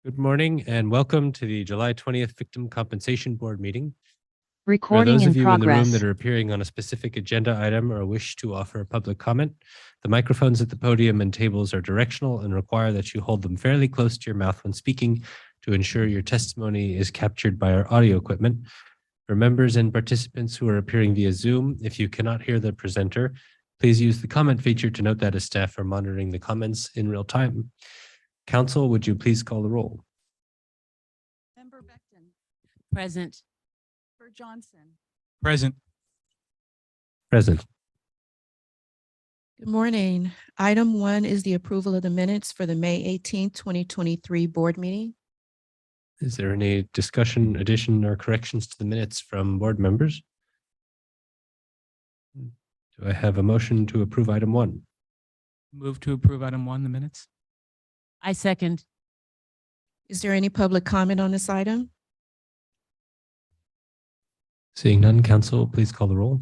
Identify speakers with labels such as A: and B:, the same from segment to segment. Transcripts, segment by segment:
A: Good morning and welcome to the July 20th Victim Compensation Board meeting. For
B: Recording
A: those
B: in
A: of you in the room
B: progress.
A: that are appearing on a specific agenda item or wish to offer a public comment, the microphones at the podium and tables are directional and require that you hold them fairly close to your mouth when speaking to ensure your testimony is captured by our audio equipment. For members and participants who are appearing via Zoom, if you cannot hear the presenter, please use the comment feature to note that as staff are monitoring the comments in real time. Council, would you please call the roll?
C: Member Becton.
B: Present.
C: Member Johnson.
D: Present.
A: Present.
E: Good morning. Item 1 is the approval of the minutes for the May 18th, 2023 board meeting.
A: Is there any discussion, addition, or corrections to the minutes from board members? Do I have a motion to approve item 1?
D: Move to approve item 1, the minutes.
B: I second.
E: Is there any public comment on this item?
A: Seeing none, council, please call the roll.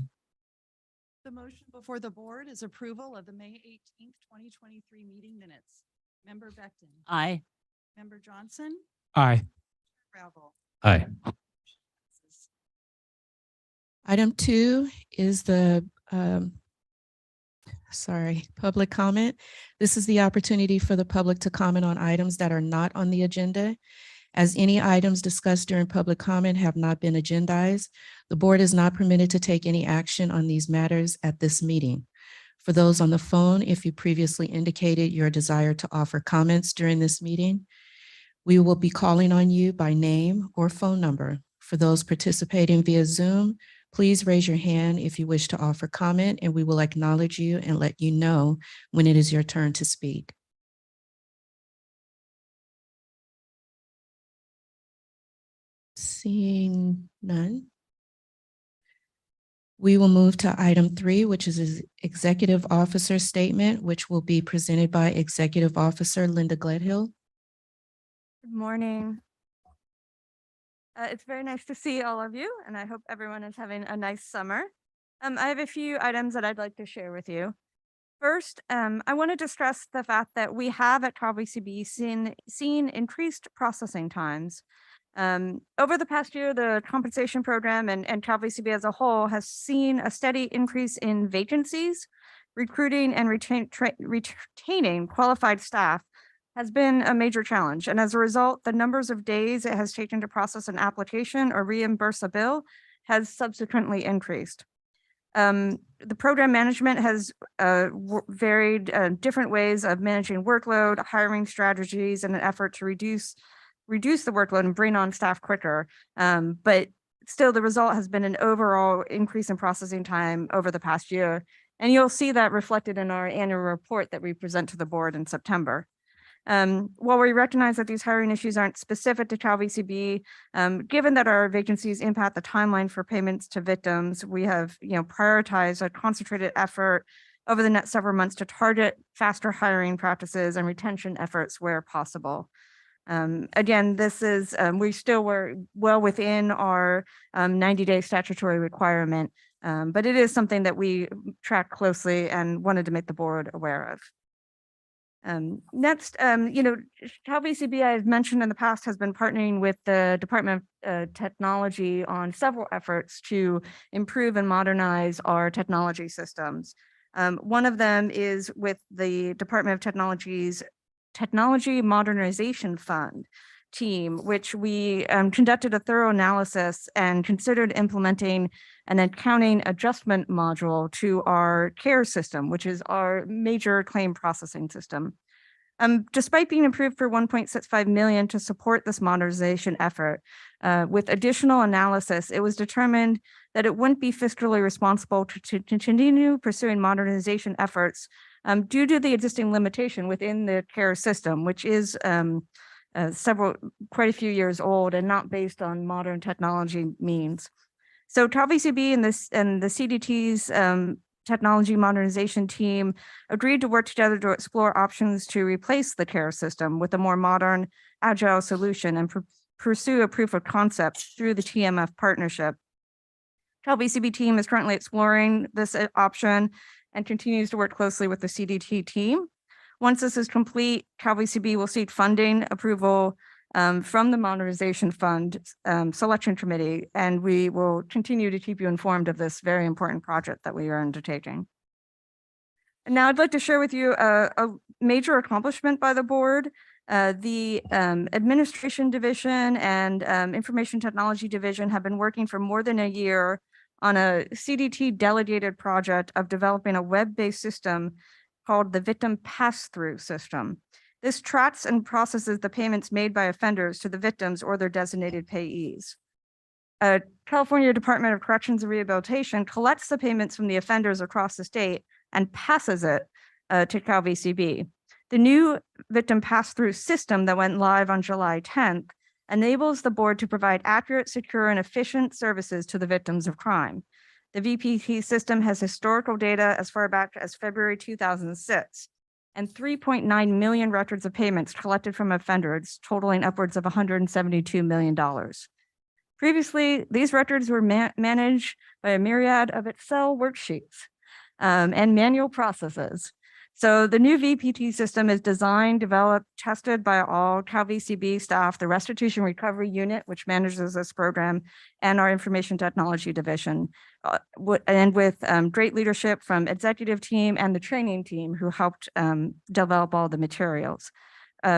C: The motion before the board is approval of the May 18th, 2023 meeting minutes. Member Becton.
B: Aye.
C: Member Johnson.
D: Aye.
C: Ravel.
A: Aye.
E: Item 2 is the public comment. This is the opportunity for the public to comment on items that are not on the agenda. As any items discussed during public comment have not been agendized, the board is not permitted to take any action on these matters at this meeting. For those on the phone, if you previously indicated your desire to offer comments during this meeting, we will be calling on you by name or phone number. For those participating via Zoom, please raise your hand if you wish to offer comment, and we will acknowledge you and let you know when it is your turn to speak. Seeing none, we will move to item 3, which is Executive Officer Statement, which will be presented by Executive Officer Linda Gledhill.
F: Good morning. It's very nice to see all of you, and I hope everyone is having a nice summer. I have a few items that I'd like to share with you. First, I wanted to stress the fact that we have at Cal VCB seen increased processing times. Over the past year, the compensation program and Cal VCB as a whole has seen a steady increase in vacancies. Recruiting and retaining qualified staff has been a major challenge. And as a result, the numbers of days it has taken to process an application or reimburse a bill has subsequently increased. The program management has varied different ways of managing workload, hiring strategies in an effort to reduce the workload and bring on staff quicker. But still, the result has been an overall increase in processing time over the past year. And you'll see that reflected in our annual report that we present to the board in September. While we recognize that these hiring issues aren't specific to Cal VCB, given that our vacancies impact the timeline for payments to victims, we have prioritized a concentrated effort over the next several months to target faster hiring practices and retention efforts where possible. Again, this is we still were well within our 90-day statutory requirement, but it is something that we track closely and wanted to make the board aware of. Next, Cal VCB, I've mentioned in the past, has been partnering with the Department of Technology on several efforts to improve and modernize our technology systems. One of them is with the Department of Technology's Technology Modernization Fund team, which we conducted a thorough analysis and considered implementing an accounting adjustment module to our CARE system, which is our major claim processing system. Despite being approved for $1.65 million to support this modernization effort, with additional analysis, it was determined that it wouldn't be fiscally responsible to continue pursuing modernization efforts due to the existing limitation within the CARE system, which is quite a few years old and not based on modern technology means. So Cal VCB and the CDT's technology modernization team agreed to work together to explore options to replace the CARE system with a more modern, agile solution and pursue a proof of concept through the TMF partnership. Cal VCB team is currently exploring this option and continues to work closely with the CDT team. Once this is complete, Cal VCB will seek funding approval from the Modernization Fund Selection Committee, and we will continue to keep you informed of this very important project that we are undertaking. And now I'd like to share with you a major accomplishment by the board. The Administration Division and Information Technology Division have been working for more than a year on a CDT delegated project of developing a web-based system called the Victim Pass-Through System. This tracks and processes the payments made by offenders to the victims or their designated payees. California Department of Corrections and Rehabilitation collects the payments from the offenders across the state and passes it to CalVCB. The new victim pass-through system that went live on July 10th enables the board to provide accurate, secure, and efficient services to the victims of crime. The VPT system has historical data as far back as February 2006 and 3.9 million records of payments collected from offenders, totaling upwards of $172 million. Previously, these records were managed by a myriad of Excel worksheets and manual processes. So the new VPT system is designed, developed, tested by all CalVCB staff, the Restitution Recovery Unit, which manages this program, and our Information Technology Division, and with great leadership from executive team and the training team who helped develop all the materials.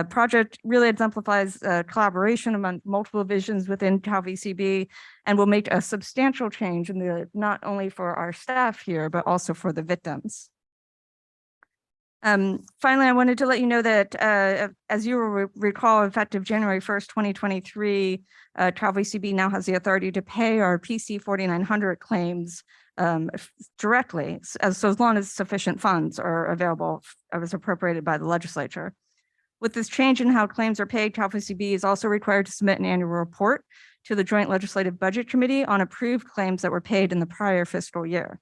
F: Project really exemplifies collaboration among multiple divisions within CalVCB and will make a substantial change in the, not only for our staff here, but also for the victims. Finally, I wanted to let you know that as you will recall, effective January 1st, 2023, CalVCB now has the authority to pay our PC 4900 claims directly, as long as sufficient funds are available as appropriated by the legislature. With this change in how claims are paid, CalVCB is also required to submit an annual report to the Joint Legislative Budget Committee on approved claims that were paid in the prior fiscal year.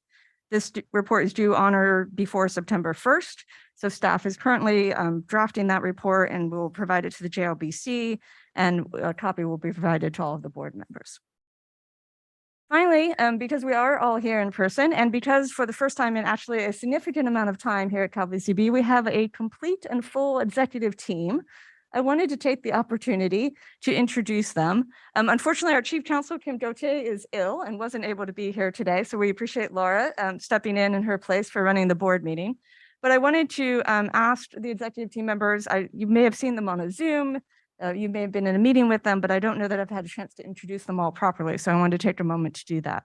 F: This report is due on or before September 1st. So staff is currently drafting that report and will provide it to the JLBC, and a copy will be provided to all of the board members. Finally, because we are all here in person, and because for the first time in actually a significant amount of time here at CalVCB, we have a complete and full executive team, I wanted to take the opportunity to introduce them. Unfortunately, our Chief Counsel, Kim Gauthier, is ill and wasn't able to be here today, so we appreciate Laura stepping in her place for running the board meeting. But I wanted to ask the executive team members, you may have seen them on a Zoom, you may have been in a meeting with them, but I don't know that I've had a chance to introduce them all properly, so I wanted to take a moment to do that.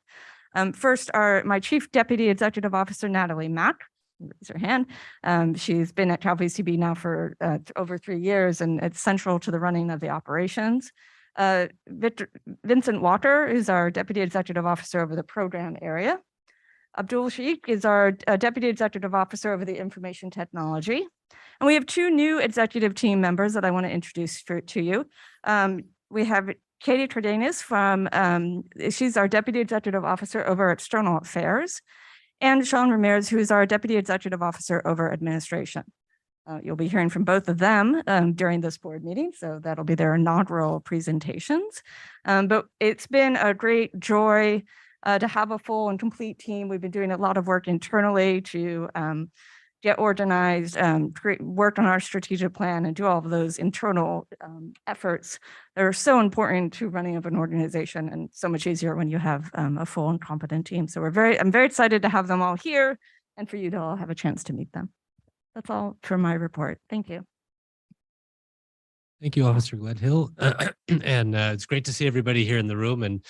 F: First are my Chief Deputy Executive Officer, Natalie Mack. Raise her hand. She's been at CalVCB now for over 3 years, and it's central to the running of the operations. Vincent Walker is our Deputy Executive Officer over the program area. Abdul Sheikh is our Deputy Executive Officer over the Information Technology. And we have 2 new executive team members that I want to introduce to you. We have Katie Cardenas from, she's our Deputy Executive Officer over External Affairs, and Sean Ramirez, who is our Deputy Executive Officer over Administration. You'll be hearing from both of them during this board meeting, so that'll be their inaugural presentations. But it's been a great joy to have a full and complete team. We've been doing a lot of work internally to get organized, work on our strategic plan, and do all of those internal efforts that are so important to running of an organization, and so much easier when you have a full and competent team. So I'm very excited to have them all here and for you to all have a chance to meet them. That's all for my report. Thank you.
A: Thank you, Officer Gledhill. And it's great to see everybody here in the room, and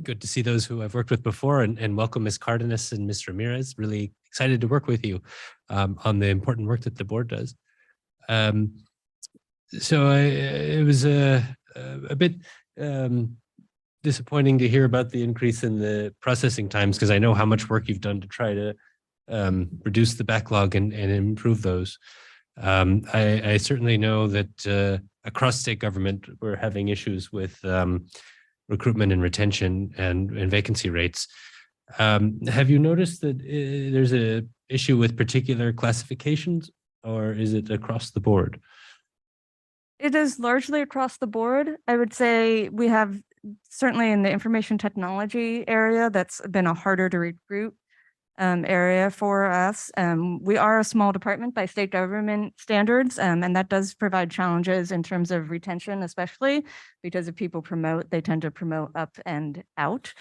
A: good to see those who I've worked with before, and welcome Ms. Cardenas and Ms. Ramirez. Really excited to work with you on the important work that the board does. So it was a bit disappointing to hear about the increase in the processing times, because I know how much work you've done to try to reduce the backlog and improve those. I certainly know that across state government, we're having issues with recruitment and retention and vacancy rates. Have you noticed that there's an issue with particular classifications, or is it across the board?
F: It is largely across the board. I would say we have certainly in the information technology area, that's been a harder to recruit area for us. We are a small department by state government standards, and that does provide challenges in terms of retention, especially because if people promote, they tend to promote up and out.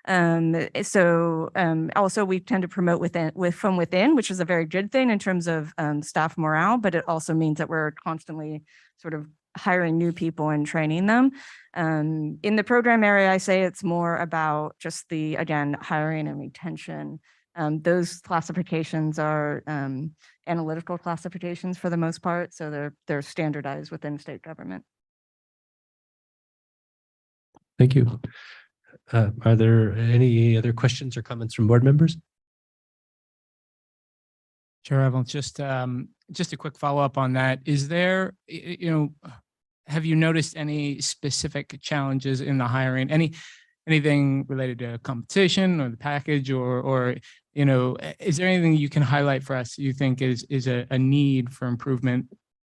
F: Also we tend to promote from within, which is a very good thing in terms of staff morale, but it also means that we're constantly sort of hiring new people and training them. In the program area, I say it's more about just again, hiring and retention. Those classifications are analytical classifications for the most part, so they're standardized within state government.
A: Thank you. Are there any other questions or comments from board members?
D: Chair Revel, just a quick follow-up on that. Is there, have you noticed any specific challenges in the hiring? Anything related to compensation or the package or is there anything you can highlight for us you think is a need for improvement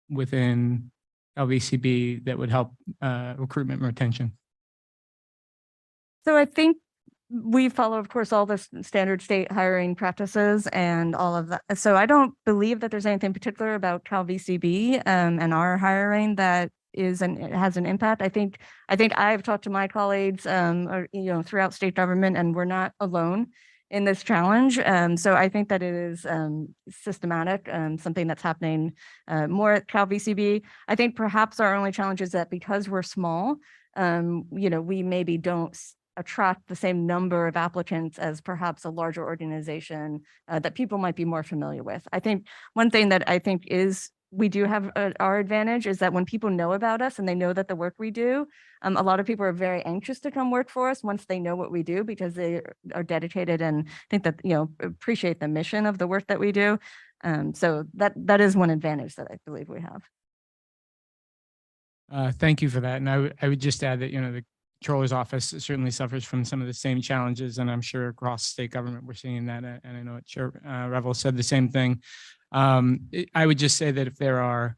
D: within LVCB that would help recruitment and retention?
F: So I think we follow, of course, all the standard state hiring practices and all of that. So I don't believe that there's anything particular about Cal VCB and our hiring that has an impact. I think I've talked to my colleagues, throughout state government, and we're not alone in this challenge. So I think that it is systematic, something that's happening more at Cal VCB. I think perhaps our only challenge is that because we're small, we maybe don't attract the same number of applicants as perhaps a larger organization that people might be more familiar with. I think one thing that I think we do have our advantage is that when people know about us and they know that the work we do, a lot of people are very anxious to come work for us once they know what we do because they are dedicated and think that, appreciate the mission of the work that we do. So that is one advantage that I believe we have.
D: Thank you for that. And I would just add that, the Controller's Office certainly suffers from some of the same challenges, and I'm sure across state government we're seeing that. And I know Chair Revel said the same thing. I would just say that if there are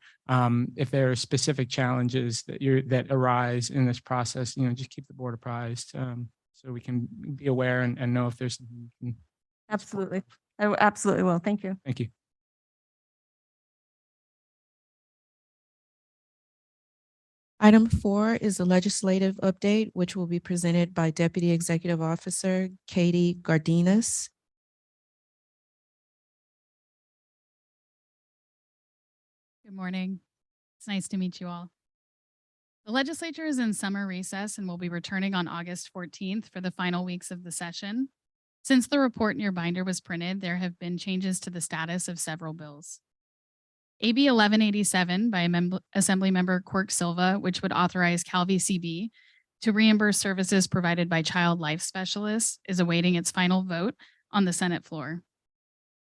D: specific challenges that arise in this process, just keep the board apprised so we can be aware and know if there's.
F: Absolutely, I absolutely will. Thank you.
D: Thank you.
E: Item 4 is the legislative update, which will be presented by Deputy Executive Officer Katie Gardinas.
G: Good morning. It's nice to meet you all. The legislature is in summer recess and will be returning on August 14th for the final weeks of the session. Since the report in your binder was printed, there have been changes to the status of several bills. AB 1187 by Assemblymember Quirk Silva, which would authorize Cal VCB to reimburse services provided by child life specialists, is awaiting its final vote on the Senate floor.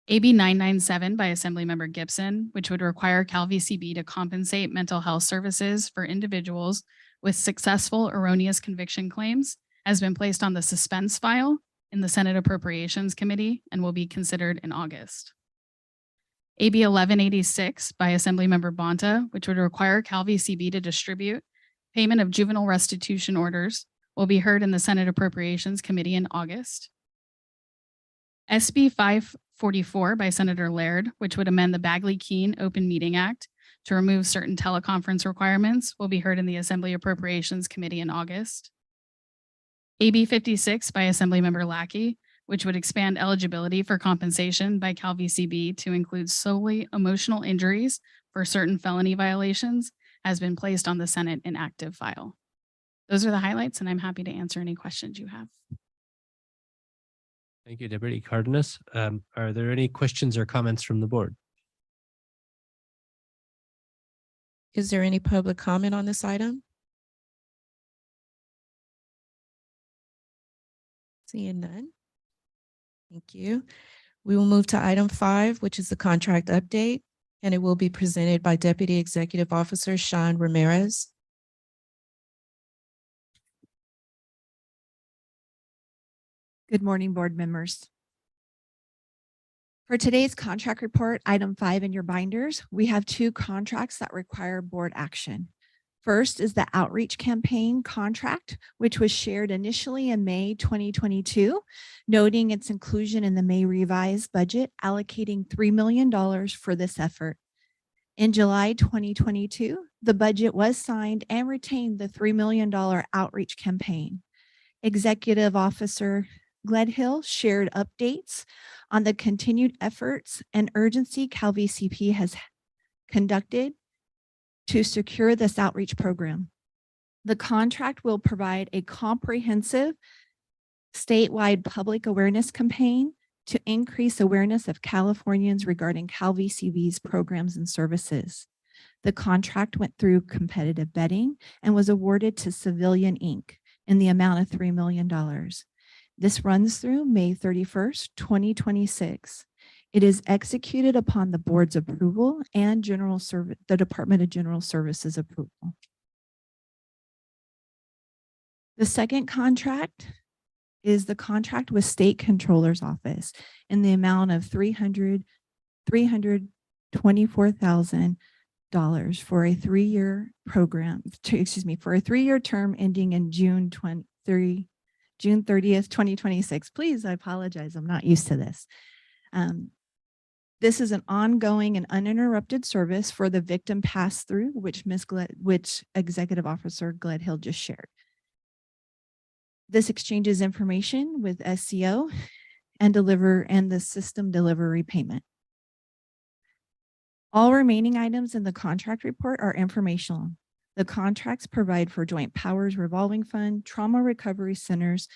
G: AB 997 by Assemblymember Gibson, which would require Cal VCB to compensate mental health services for individuals with successful erroneous conviction claims, has been placed on the suspense file in the Senate Appropriations Committee and will be considered in August. AB 1186 by Assemblymember Bonta, which would require Cal VCB to distribute payment of juvenile restitution orders, will be heard in the Senate Appropriations Committee in August. SB 544 by Senator Laird, which would amend the Bagley-Keene Open Meeting Act to remove certain teleconference requirements, will be heard in the Assembly Appropriations Committee in August. AB 56 by Assemblymember Lackey, which would expand eligibility for compensation by Cal VCB to include solely emotional injuries for certain felony violations, has been placed on the Senate inactive file. Those are the highlights, and I'm happy to answer any questions you have.
A: Thank you, Deputy Cardenas. Are there any questions or comments from the board?
E: Is there any public comment on this item? Seeing none. Thank you. We will move to item 5, which is the contract update, and it will be presented by Deputy Executive Officer Sean Ramirez.
H: Good morning, board members. For today's contract report, item 5 in your binders, we have 2 contracts that require board action. First is the outreach campaign contract, which was shared initially in May 2022, noting its inclusion in the May revised budget, allocating $3 million for this effort. In July 2022, the budget was signed and retained the $3 million outreach campaign. Executive Officer Gledhill shared updates on the continued efforts and urgency CalVCP has conducted to secure this outreach program. The contract will provide a comprehensive statewide public awareness campaign to increase awareness of Californians regarding CalVCP's programs and services. The contract went through competitive bidding and was awarded to Civilian Inc. in the amount of $3 million. This runs through May 31st, 2026. It is executed upon the board's approval and the Department of General Services approval. The second contract is the contract with State Controller's Office in the amount of $324,000 for a 3-year program, for a 3-year term ending in June 30th, 2026. Please, I apologize. I'm not used to this. This is an ongoing and uninterrupted service for the victim pass-through, which Executive Officer Gledhill just shared. This exchanges information with SCO and the system delivery payment. All remaining items in the contract report are informational. The contracts provide for Joint Powers Revolving Fund, Trauma Recovery Centers,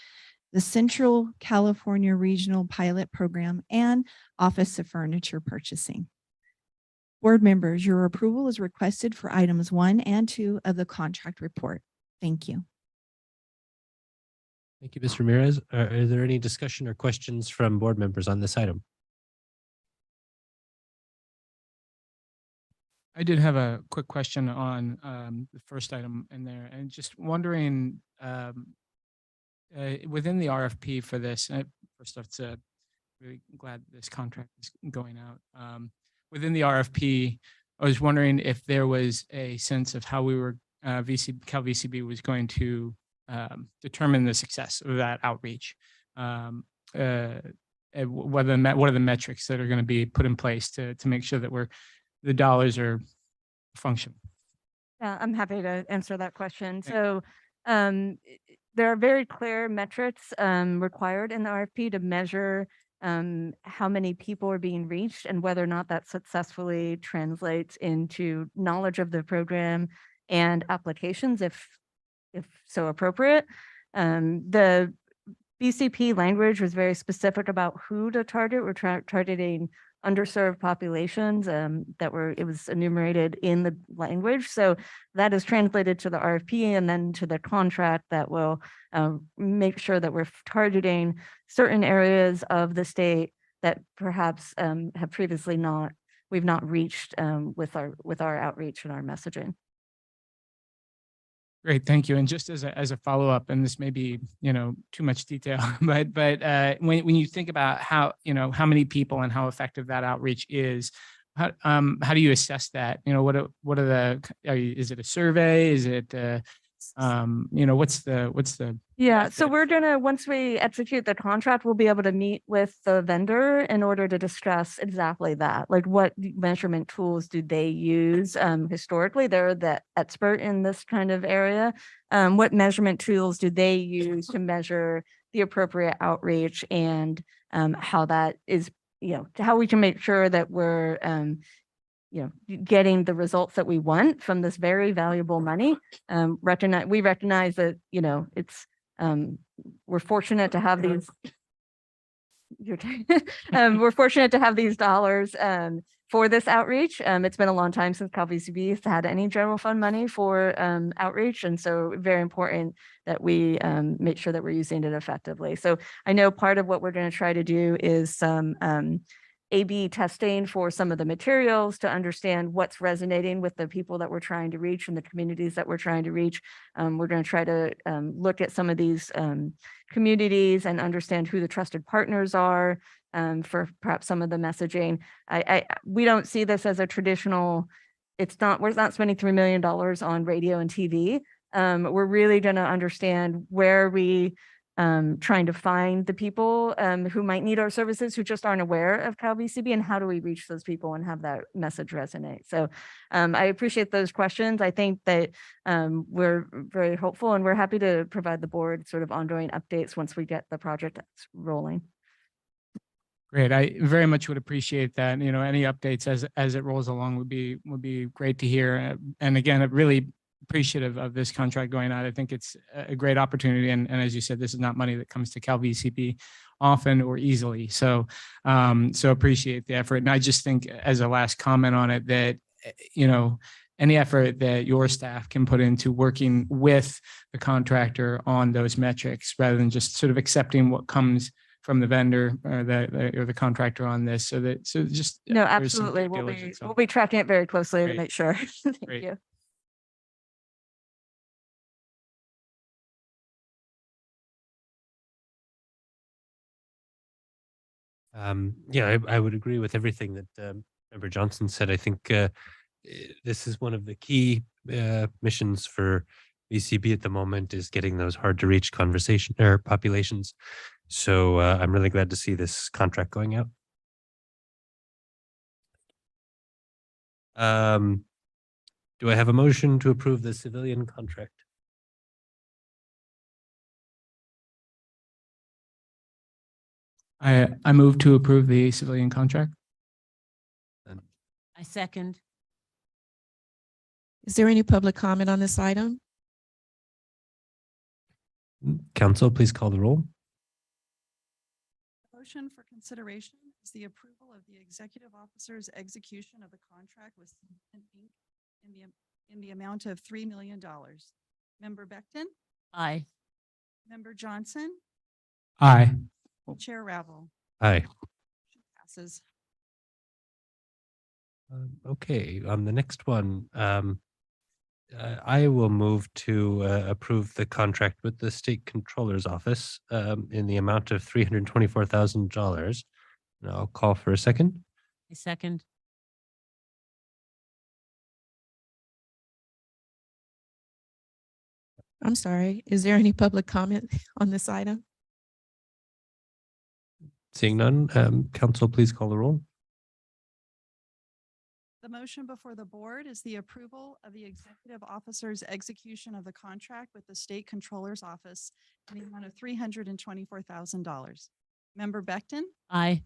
H: the Central California Regional Pilot Program, and Office of Furniture Purchasing. Board members, your approval is requested for items 1 and 2 of the contract report. Thank you.
A: Thank you, Ms. Ramirez. Are there any discussion or questions from board members on this item?
D: I did have a quick question on the first item in there, and just wondering within the RFP for this, first off, it's really glad this contract is going out. Within the RFP, I was wondering if there was a sense of how we were CalVCP was going to determine the success of that outreach. What are the metrics that are going to be put in place to make sure that the dollars are functioning?
F: Yeah, I'm happy to answer that question. So there are very clear metrics required in the RFP to measure how many people are being reached and whether or not that successfully translates into knowledge of the program and applications if so appropriate. The BCP language was very specific about who to target. We're targeting underserved populations it was enumerated in the language. So that is translated to the RFP and then to the contract that will make sure that we're targeting certain areas of the state that perhaps have previously we've not reached with our outreach and our messaging.
D: Great, thank you. And just as a follow-up, and this may be, too much detail, but when you think about how many people and how effective that outreach is, how do you assess that? Is it a survey? Is it what's the
F: Yeah, so we're once we execute the contract, we'll be able to meet with the vendor in order to discuss exactly that. Like, what measurement tools do they use? Historically, they're the expert in this kind of area. What measurement tools do they use to measure the appropriate outreach, and how that is, how we can make sure that we're getting the results that we want from this very valuable money. We recognize that, it's, we're fortunate to have these, we're fortunate to have these dollars for this outreach. It's been a long time since CalVCP has had any general fund money for outreach. And so very important that we make sure that we're using it effectively. So I know part of what we're going to try to do is some A/B testing for some of the materials to understand what's resonating with the people that we're trying to reach and the communities that we're trying to reach. We're going to try to look at some of these communities and understand who the trusted partners are for perhaps some of the messaging. We don't see this as a traditional we're not spending $3 million on radio and TV. We're really going to understand where we trying to find the people who might need our services, who just aren't aware of Cal VCB, and how do we reach those people and have that message resonate? So I appreciate those questions. I think that we're very hopeful, and we're happy to provide the board sort of ongoing updates once we get the project rolling.
D: Great. I very much would appreciate that. You know, any updates as it rolls along would be great to hear. And again, I'm really appreciative of this contract going on. I think it's a great opportunity. And as you said, this is not money that comes to Cal VCB often or easily. So, so appreciate the effort. And I just think, as a last comment on it, that, you know, any effort that your staff can put into working with the contractor on those metrics, rather than just sort of accepting what comes from the vendor or the contractor on this, so just
F: No,
D: there's some
F: absolutely.
D: due
F: We'll
D: diligence on
F: be tracking it very closely to
D: Great.
F: make sure. Thank
D: Great.
F: you.
A: Yeah, I would agree with everything that Member Johnson said. I think this is one of the key missions for VCB at the moment, is getting those hard to reach conversation or populations. So I'm really glad to see this contract going out. Do I have a motion to approve the civilian contract?
D: I move to approve the civilian contract.
B: I second.
E: Is there any public comment on this item?
A: Council, please call the roll.
C: Motion for consideration is the approval of the executive officer's execution of the contract with Cement Inc. in the amount of $3 million. Member Becton,
B: Aye.
C: Member Johnson,
D: Aye.
C: Chair Ravel.
A: Aye.
C: Passes.
A: Okay, on the next one, I will move to approve the contract with the State Controller's Office in the amount of $324,000. And I'll call for a second.
B: I second.
E: I'm sorry. Is there any public comment on this item?
A: Seeing none, Council, please call the roll.
C: The motion before the board is the approval of the executive officer's execution of the contract with the State Controller's Office in the amount of $324,000. Member Becton
B: Aye.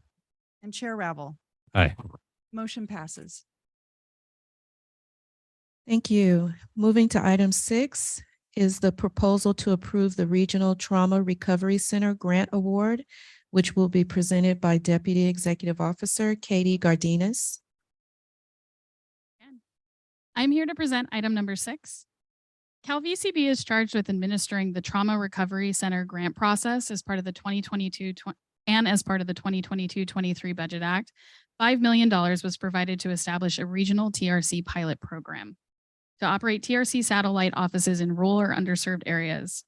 C: and Chair Ravel.
A: Aye.
C: Motion passes.
E: Thank you. Moving to item 6 is the proposal to approve the Regional Trauma Recovery Center Grant Award, which will be presented by Deputy Executive Officer Katie Gardinas.
G: I'm here to present item number 6. Cal VCB is charged with administering the Trauma Recovery Center grant process as part of the 2022-23 Budget Act. $5 million was provided to establish a regional TRC pilot program to operate TRC satellite offices in rural or underserved areas.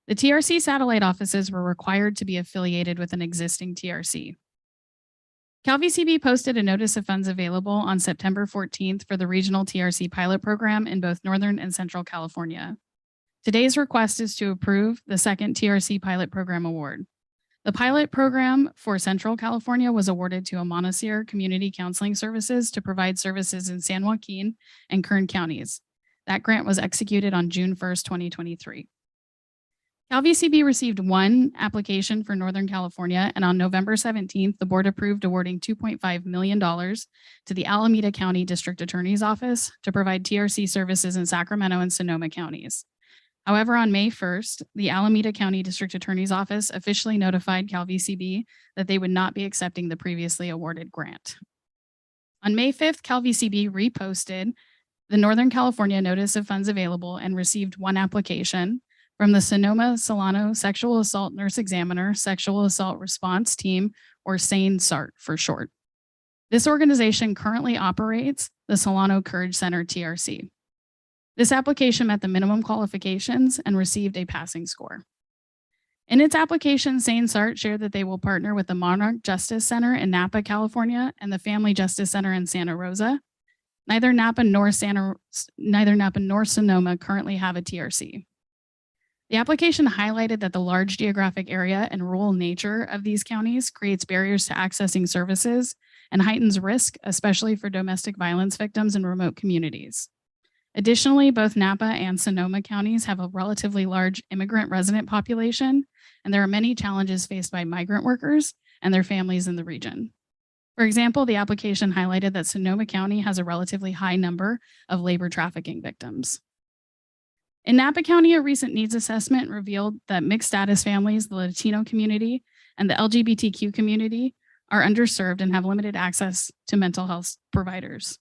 G: The TRC satellite offices were required to be affiliated with an existing TRC. Cal VCB posted a notice of funds available on September 14th for the regional TRC pilot program in both Northern and Central California. Today's request is to approve the second TRC pilot program award. The pilot program for Central California was awarded to Amontillado Community Counseling Services to provide services in San Joaquin and Kern counties. That grant was executed on June 1st, 2023. Cal VCB received one application for Northern California, and on November 17th, the board approved awarding $2.5 million to the Alameda County District Attorney's Office to provide TRC services in Sacramento and Sonoma counties. However, on May 1st, the Alameda County District Attorney's Office officially notified Cal VCB that they would not be accepting the previously awarded grant. On May 5th, Cal VCB reposted the Northern California Notice of Funds Available and received one application from the Sonoma Solano Sexual Assault Nurse Examiner Sexual Assault Response Team, or SANE-SART for short. This organization currently operates the Solano Courage Center TRC. This application met the minimum qualifications and received a passing score. In its application, SANE-SART shared that they will partner with the Monarch Justice Center in Napa, California, and the Family Justice Center in Santa Rosa. Neither Napa nor Sonoma currently have a TRC. The application highlighted that the large geographic area and rural nature of these counties creates barriers to accessing services and heightens risk, especially for domestic violence victims in remote communities. Additionally, both Napa and Sonoma counties have a relatively large immigrant resident population, and there are many challenges faced by migrant workers and their families in the region. For example, the application highlighted that Sonoma County has a relatively high number of labor trafficking victims. In Napa County, a recent needs assessment revealed that mixed status families, the Latino community, and the LGBTQ community are underserved and have limited access to mental health providers.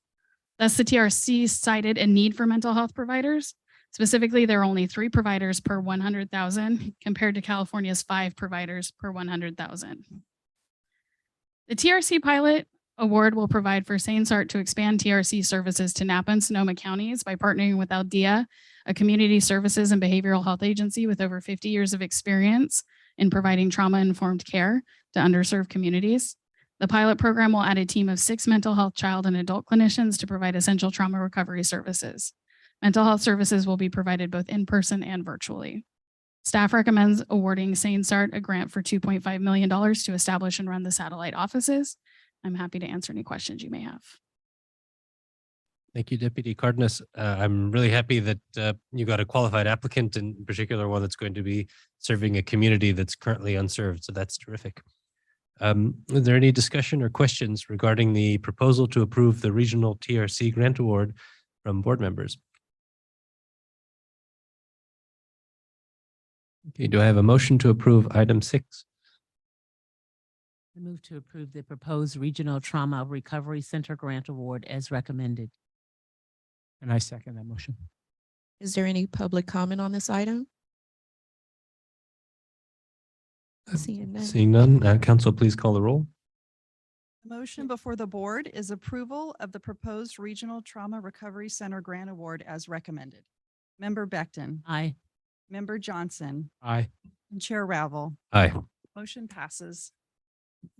G: Thus, the TRC cited a need for mental health providers. Specifically, there are only 3 providers per 100,000 compared to California's 5 providers per 100,000. The TRC pilot award will provide for SaneSART to expand TRC services to Napa and Sonoma counties by partnering with Aldea, a community services and behavioral health agency with over 50 years of experience in providing trauma-informed care to underserved communities. The pilot program will add a team of 6 mental health, child, and adult clinicians to provide essential trauma recovery services. Mental health services will be provided both in person and virtually. Staff recommends awarding SaneSART a grant for $2.5 million to establish and run the satellite offices. I'm happy to answer any questions you may have.
A: Thank you, Deputy Cardenas. I'm really happy that you got a qualified applicant, in particular one that's going to be serving a community that's currently unserved. So that's terrific. Is there any discussion or questions regarding the proposal to approve the regional TRC grant award from board members? Okay, do I have a motion to approve item 6?
B: I move to approve the proposed Regional Trauma Recovery Center Grant Award as recommended.
D: And I second that motion.
E: Is there any public comment on this item? Seeing none.
A: Seeing none, council, please call the roll.
C: The motion before the board is approval of the proposed Regional Trauma Recovery Center Grant Award as recommended. Member Becton,
B: Aye.
C: Member Johnson,
D: Aye.
C: and Chair Ravel.
A: Aye.
C: Motion passes.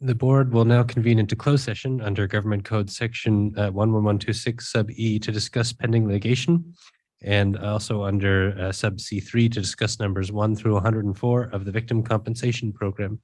A: The board will now convene into closed session under Government Code Section 11126 sub E to discuss pending litigation, and also under sub C3 to discuss numbers 1 through 104 of the Victim Compensation Program.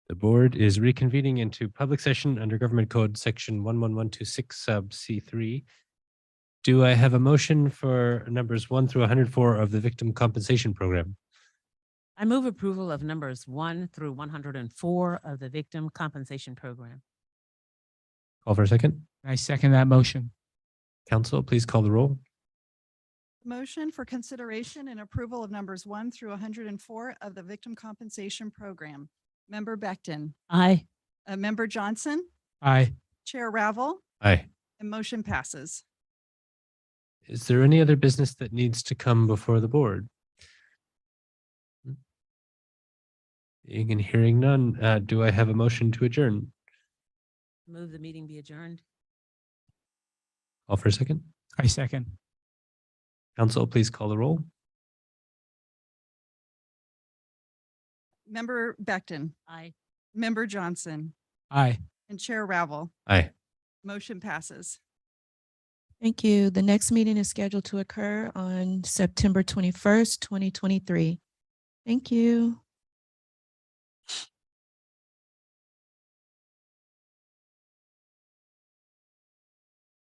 A: The board is reconvening into public session under Government Code Section 11126 sub C3. Do I have a motion for numbers 1 through 104 of the Victim Compensation Program?
B: I move approval of numbers 1 through 104 of the Victim Compensation Program.
A: Call for a second.
D: I second that motion.
A: Council, please call the roll.
C: Motion for consideration and approval of numbers 1 through 104 of the Victim Compensation Program. Member Becton,
B: Aye.
C: Member Johnson,
D: Aye.
C: Chair Ravel,
A: Aye.
C: and motion passes.
A: Is there any other business that needs to come before the board? Seeing and hearing none, do I have a motion to adjourn?
B: Move the meeting be adjourned.
A: Call for a second.
D: I second.
A: Council, please call the roll.
C: Member Becton,
B: Aye.
C: Member Johnson,
D: Aye.
C: and Chair Ravel.
A: Aye.
C: Motion passes.
E: Thank you. The next meeting is scheduled to occur on September 21st, 2023. Thank you.